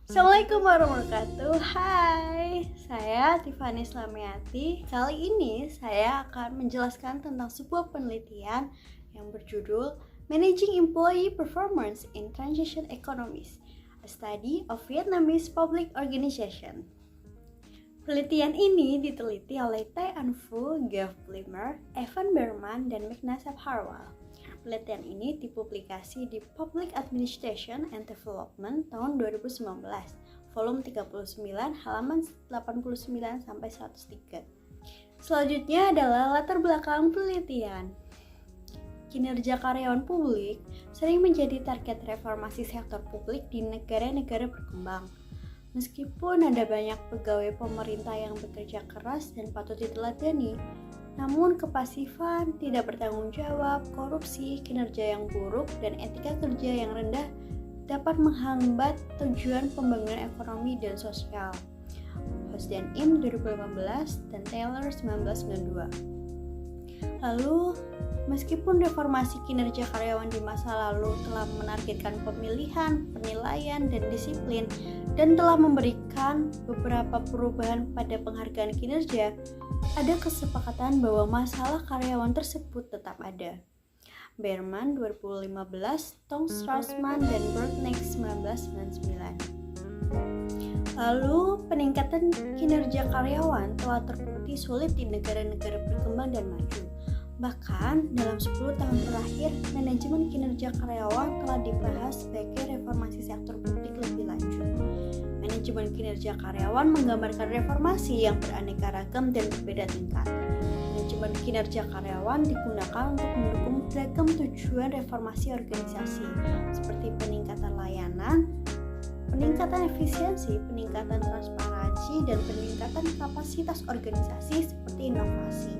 Assalamualaikum warahmatullahi wabarakatuh. Hai, saya Tiffany Slamiati. Kali ini saya akan menjelaskan tentang sebuah penelitian yang berjudul Managing Employee Performance in Transition Economies, a Study of Vietnamese Public Organization. Penelitian ini diteliti oleh Tai Anh Phu, Geoff Blimmer, Evan Berman, dan Magnasa Harwal. Penelitian ini dipublikasi di Public Administration and Development tahun 2019, volume 39, halaman 89-103. Selanjutnya adalah latar belakang penelitian. Kinerja karyawan publik sering menjadi target reformasi sektor publik di negara-negara berkembang. Meskipun ada banyak pegawai pemerintah yang bekerja keras dan patut diteladani, namun kepasifan, tidak bertanggung jawab, korupsi, kinerja yang buruk, dan etika kerja yang rendah dapat menghambat tujuan pembangunan ekonomi dan sosial. Hosden Im 2015 dan Taylor 1992. Lalu, meskipun reformasi kinerja karyawan di masa lalu telah menargetkan pemilihan, penilaian, dan disiplin, dan telah memberikan beberapa perubahan pada penghargaan kinerja, ada kesepakatan bahwa masalah karyawan tersebut tetap ada. Berman 2015, Tong Strassman, dan Burknecht 1999. Lalu, peningkatan kinerja karyawan telah terbukti sulit di negara-negara berkembang dan maju. Bahkan, dalam 10 tahun terakhir, manajemen kinerja karyawan telah dibahas sebagai reformasi sektor publik lebih lanjut. Manajemen kinerja karyawan menggambarkan reformasi yang beraneka ragam dan berbeda tingkat. Manajemen kinerja karyawan digunakan untuk mendukung beragam tujuan reformasi organisasi, seperti peningkatan layanan, peningkatan efisiensi, peningkatan transparansi, dan peningkatan kapasitas organisasi seperti inovasi.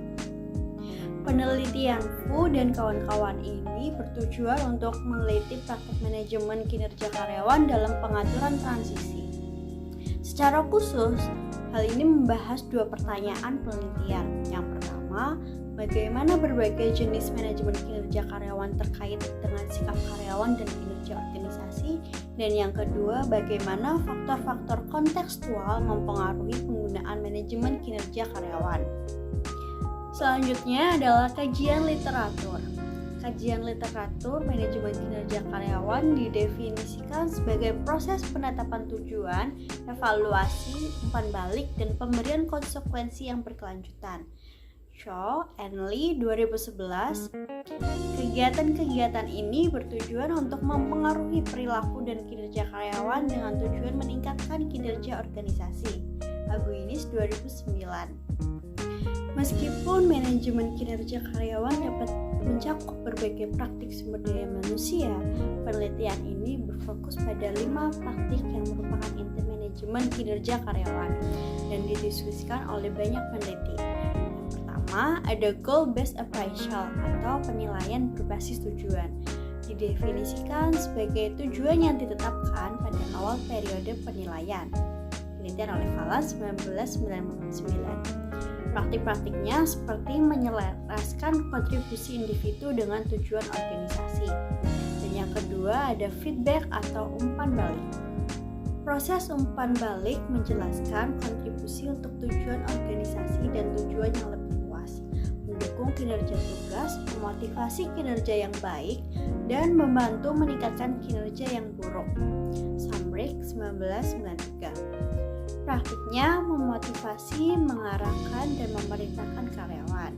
Penelitian Phu dan kawan-kawan ini bertujuan untuk meneliti praktik manajemen kinerja karyawan dalam pengaturan transisi. Secara khusus, hal ini membahas dua pertanyaan penelitian. Yang pertama, bagaimana berbagai jenis manajemen kinerja karyawan terkait dengan sikap karyawan dan kinerja organisasi. Dan yang kedua, bagaimana faktor-faktor kontekstual mempengaruhi penggunaan manajemen kinerja karyawan. Selanjutnya adalah kajian literatur. Kajian literatur manajemen kinerja karyawan didefinisikan sebagai proses penetapan tujuan, evaluasi, umpan balik, dan pemberian konsekuensi yang berkelanjutan. Shaw and Lee 2011. Kegiatan-kegiatan ini bertujuan untuk mempengaruhi perilaku dan kinerja karyawan dengan tujuan meningkatkan kinerja organisasi. Aguinis 2009. Meskipun manajemen kinerja karyawan dapat mencakup berbagai praktik sumber daya manusia, penelitian ini berfokus pada 5 praktik yang merupakan inti manajemen kinerja karyawan dan didiskusikan oleh banyak peneliti. Yang pertama, ada goal-based appraisal atau penilaian berbasis tujuan. Didefinisikan sebagai tujuan yang ditetapkan pada awal periode penilaian. Penelitian oleh Vallas 1999. Praktik-praktiknya seperti menyelaraskan kontribusi individu dengan tujuan organisasi. Dan yang kedua ada feedback atau umpan balik. Proses umpan balik menjelaskan kontribusi untuk tujuan organisasi dan tujuan yang lebih luas, mendukung kinerja tugas, memotivasi kinerja yang baik, dan membantu meningkatkan kinerja yang buruk. Sumbrick 1993. Praktiknya memotivasi, mengarahkan, dan memerintahkan karyawan.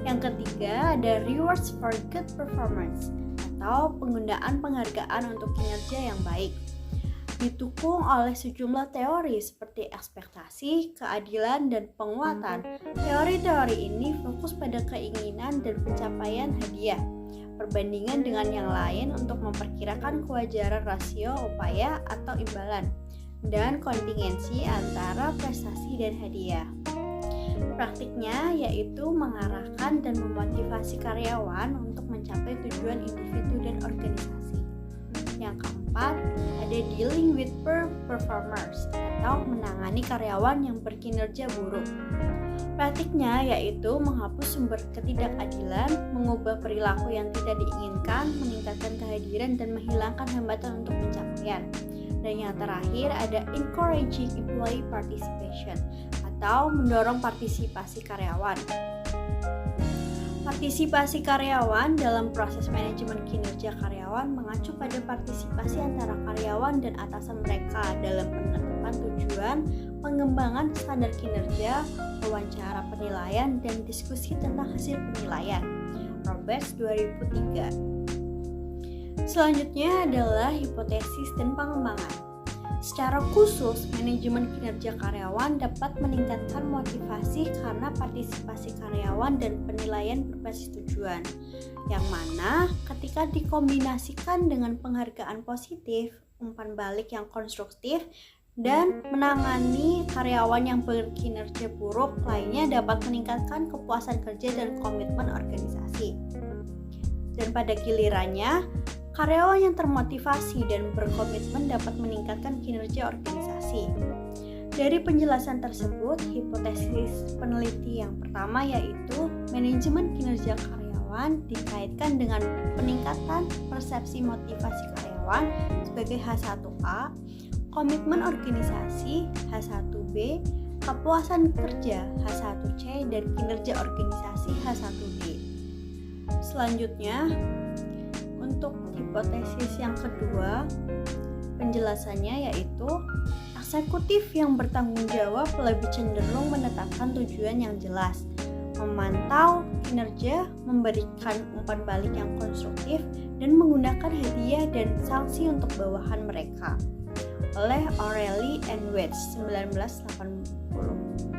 Yang ketiga ada rewards for good performance atau penggunaan penghargaan untuk kinerja yang baik. Didukung oleh sejumlah teori seperti ekspektasi, keadilan, dan penguatan. Teori-teori ini fokus pada keinginan dan pencapaian hadiah, perbandingan dengan yang lain untuk memperkirakan kewajaran rasio upaya atau imbalan, dan kontingensi antara prestasi dan hadiah. Praktiknya yaitu mengarahkan dan memotivasi karyawan untuk mencapai tujuan individu dan organisasi. Yang keempat, ada dealing with poor performers atau menangani karyawan yang berkinerja buruk. Praktiknya yaitu menghapus sumber ketidakadilan, mengubah perilaku yang tidak diinginkan, meningkatkan kehadiran, dan menghilangkan hambatan untuk pencapaian. Dan yang terakhir ada encouraging employee participation atau mendorong partisipasi karyawan. Partisipasi karyawan dalam proses manajemen kinerja karyawan mengacu pada partisipasi antara karyawan dan atasan mereka dalam penetapan tujuan, pengembangan standar kinerja, wawancara penilaian, dan diskusi tentang hasil penilaian. Roberts 2003. Selanjutnya adalah hipotesis dan pengembangan. Secara khusus, manajemen kinerja karyawan dapat meningkatkan motivasi karena partisipasi karyawan dan penilaian berbasis tujuan, yang mana ketika dikombinasikan dengan penghargaan positif, umpan balik yang konstruktif, dan menangani karyawan yang berkinerja buruk lainnya dapat meningkatkan kepuasan kerja dan komitmen organisasi. Dan pada gilirannya, karyawan yang termotivasi dan berkomitmen dapat meningkatkan kinerja organisasi. Dari penjelasan tersebut, hipotesis peneliti yang pertama yaitu manajemen kinerja karyawan dikaitkan dengan peningkatan persepsi motivasi karyawan sebagai H1A, komitmen organisasi H1B, kepuasan kerja H1C, dan kinerja organisasi H1D. Selanjutnya, untuk hipotesis yang kedua, penjelasannya yaitu eksekutif yang bertanggung jawab lebih cenderung menetapkan tujuan yang jelas, memantau kinerja, memberikan umpan balik yang konstruktif, dan menggunakan hadiah dan sanksi untuk bawahan mereka. Oleh O'Reilly and Watts 1980.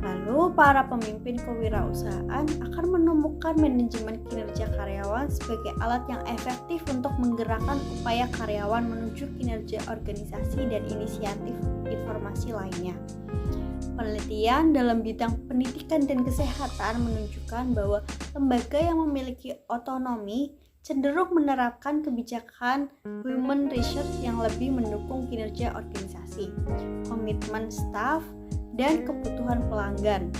Lalu, para pemimpin kewirausahaan akan menemukan manajemen kinerja karyawan sebagai alat yang efektif untuk menggerakkan upaya karyawan menuju kinerja organisasi dan inisiatif informasi lainnya. Penelitian dalam bidang pendidikan dan kesehatan menunjukkan bahwa lembaga yang memiliki otonomi cenderung menerapkan kebijakan human research yang lebih mendukung kinerja organisasi, komitmen staf, dan kebutuhan pelanggan.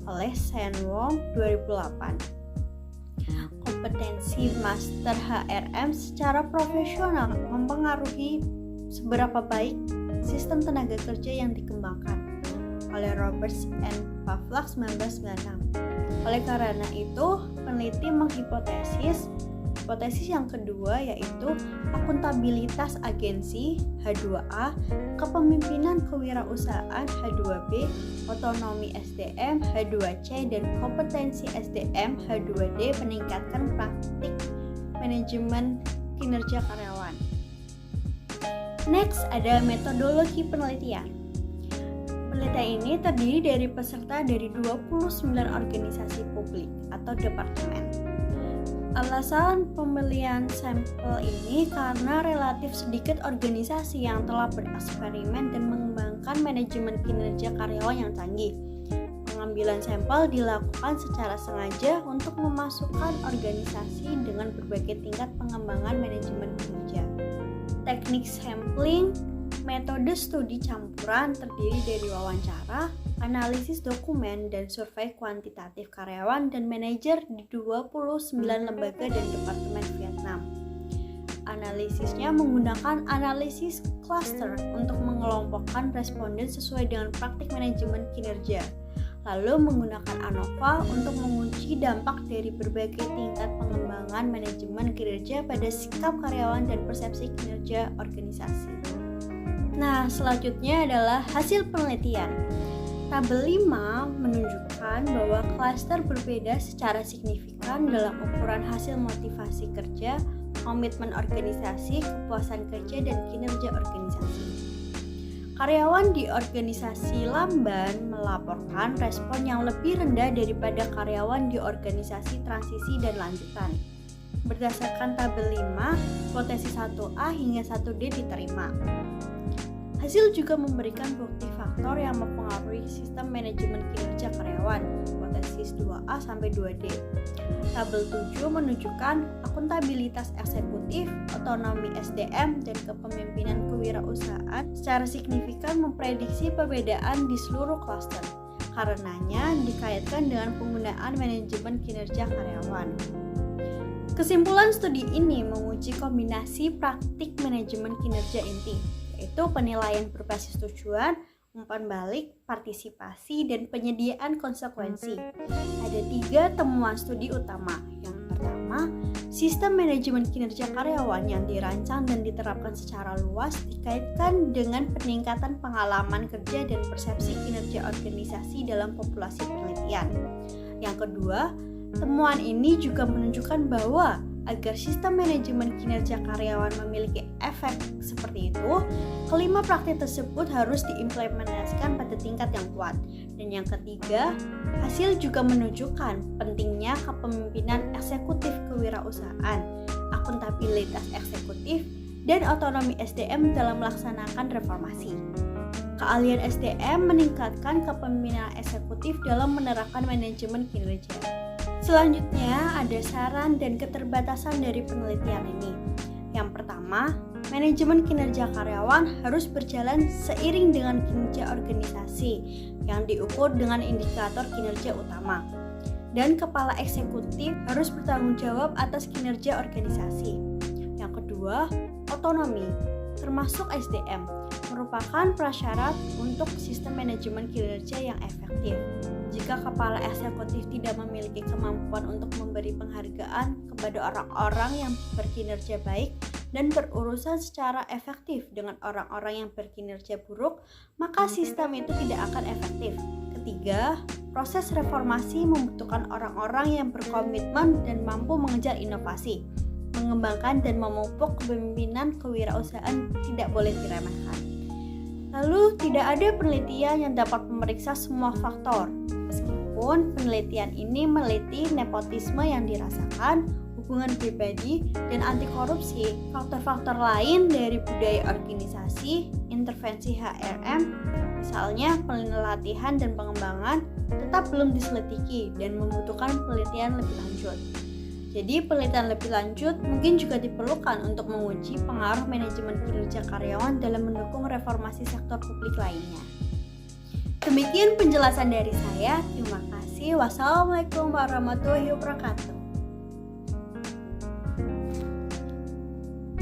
Oleh Shenwong 2008. Kompetensi Master HRM secara profesional mempengaruhi seberapa baik sistem tenaga kerja yang dikembangkan. Oleh Roberts and Pavlak 1996. Oleh karena itu, peneliti menghipotesis hipotesis yang kedua yaitu akuntabilitas agensi H2A, kepemimpinan kewirausahaan H2B, otonomi SDM H2C, dan kompetensi SDM H2D meningkatkan praktik manajemen kinerja karyawan. Next ada metodologi penelitian. Penelitian ini terdiri dari peserta dari 29 organisasi publik atau departemen. Alasan pemilihan sampel ini karena relatif sedikit organisasi yang telah bereksperimen dan mengembangkan manajemen kinerja karyawan yang canggih. Pengambilan sampel dilakukan secara sengaja untuk memasukkan organisasi dengan berbagai tingkat pengembangan manajemen kinerja. Teknik sampling, metode studi campuran terdiri dari wawancara, analisis dokumen, dan survei kuantitatif karyawan dan manajer di 29 lembaga dan departemen Vietnam. Analisisnya menggunakan analisis cluster untuk mengelompokkan responden sesuai dengan praktik manajemen kinerja, lalu menggunakan ANOVA untuk menguji dampak dari berbagai tingkat pengembangan manajemen kinerja pada sikap karyawan dan persepsi kinerja organisasi. Nah, selanjutnya adalah hasil penelitian. Tabel 5 menunjukkan bahwa klaster berbeda secara signifikan dalam ukuran hasil motivasi kerja, komitmen organisasi, kepuasan kerja, dan kinerja organisasi. Karyawan di organisasi lamban melaporkan respon yang lebih rendah daripada karyawan di organisasi transisi dan lanjutan. Berdasarkan tabel 5, hipotesis 1A hingga 1D diterima. Hasil juga memberikan bukti faktor yang mempengaruhi sistem manajemen kinerja karyawan, hipotesis 2A sampai 2D. Tabel 7 menunjukkan akuntabilitas eksekutif, otonomi SDM, dan kepemimpinan kewirausahaan secara signifikan memprediksi perbedaan di seluruh klaster. Karenanya dikaitkan dengan penggunaan manajemen kinerja karyawan. Kesimpulan studi ini menguji kombinasi praktik manajemen kinerja inti, yaitu penilaian berbasis tujuan, umpan balik, partisipasi, dan penyediaan konsekuensi. Ada 3 temuan studi utama. Yang pertama, sistem manajemen kinerja karyawan yang dirancang dan diterapkan secara luas dikaitkan dengan peningkatan pengalaman kerja dan persepsi kinerja organisasi dalam populasi penelitian. Yang kedua, temuan ini juga menunjukkan bahwa agar sistem manajemen kinerja karyawan memiliki efek seperti itu, kelima praktik tersebut harus diimplementasikan pada tingkat yang kuat. Dan yang ketiga, hasil juga menunjukkan pentingnya kepemimpinan eksekutif kewirausahaan, akuntabilitas eksekutif, dan otonomi SDM dalam melaksanakan reformasi. Keahlian SDM meningkatkan kepemimpinan eksekutif dalam menerapkan manajemen kinerja. Selanjutnya, ada saran dan keterbatasan dari penelitian ini. Yang pertama, manajemen kinerja karyawan harus berjalan seiring dengan kinerja organisasi yang diukur dengan indikator kinerja utama. Dan kepala eksekutif harus bertanggung jawab atas kinerja organisasi. Yang kedua, otonomi, termasuk SDM, merupakan prasyarat untuk sistem manajemen kinerja yang efektif. Jika kepala eksekutif tidak memiliki kemampuan untuk memberi penghargaan kepada orang-orang yang berkinerja baik dan berurusan secara efektif dengan orang-orang yang berkinerja buruk, maka sistem itu tidak akan efektif. Ketiga, proses reformasi membutuhkan orang-orang yang berkomitmen dan mampu mengejar inovasi, mengembangkan dan memupuk kepemimpinan kewirausahaan tidak boleh diremehkan. Lalu, tidak ada penelitian yang dapat memeriksa semua faktor. Meskipun penelitian ini meneliti nepotisme yang dirasakan, hubungan pribadi, dan anti korupsi, faktor-faktor lain dari budaya organisasi, intervensi HRM, misalnya pelatihan dan pengembangan, tetap belum diselidiki dan membutuhkan penelitian lebih lanjut. Jadi penelitian lebih lanjut mungkin juga diperlukan untuk menguji pengaruh manajemen kinerja karyawan dalam mendukung reformasi sektor publik lainnya. Demikian penjelasan dari saya. Terima kasih. Wassalamualaikum warahmatullahi wabarakatuh.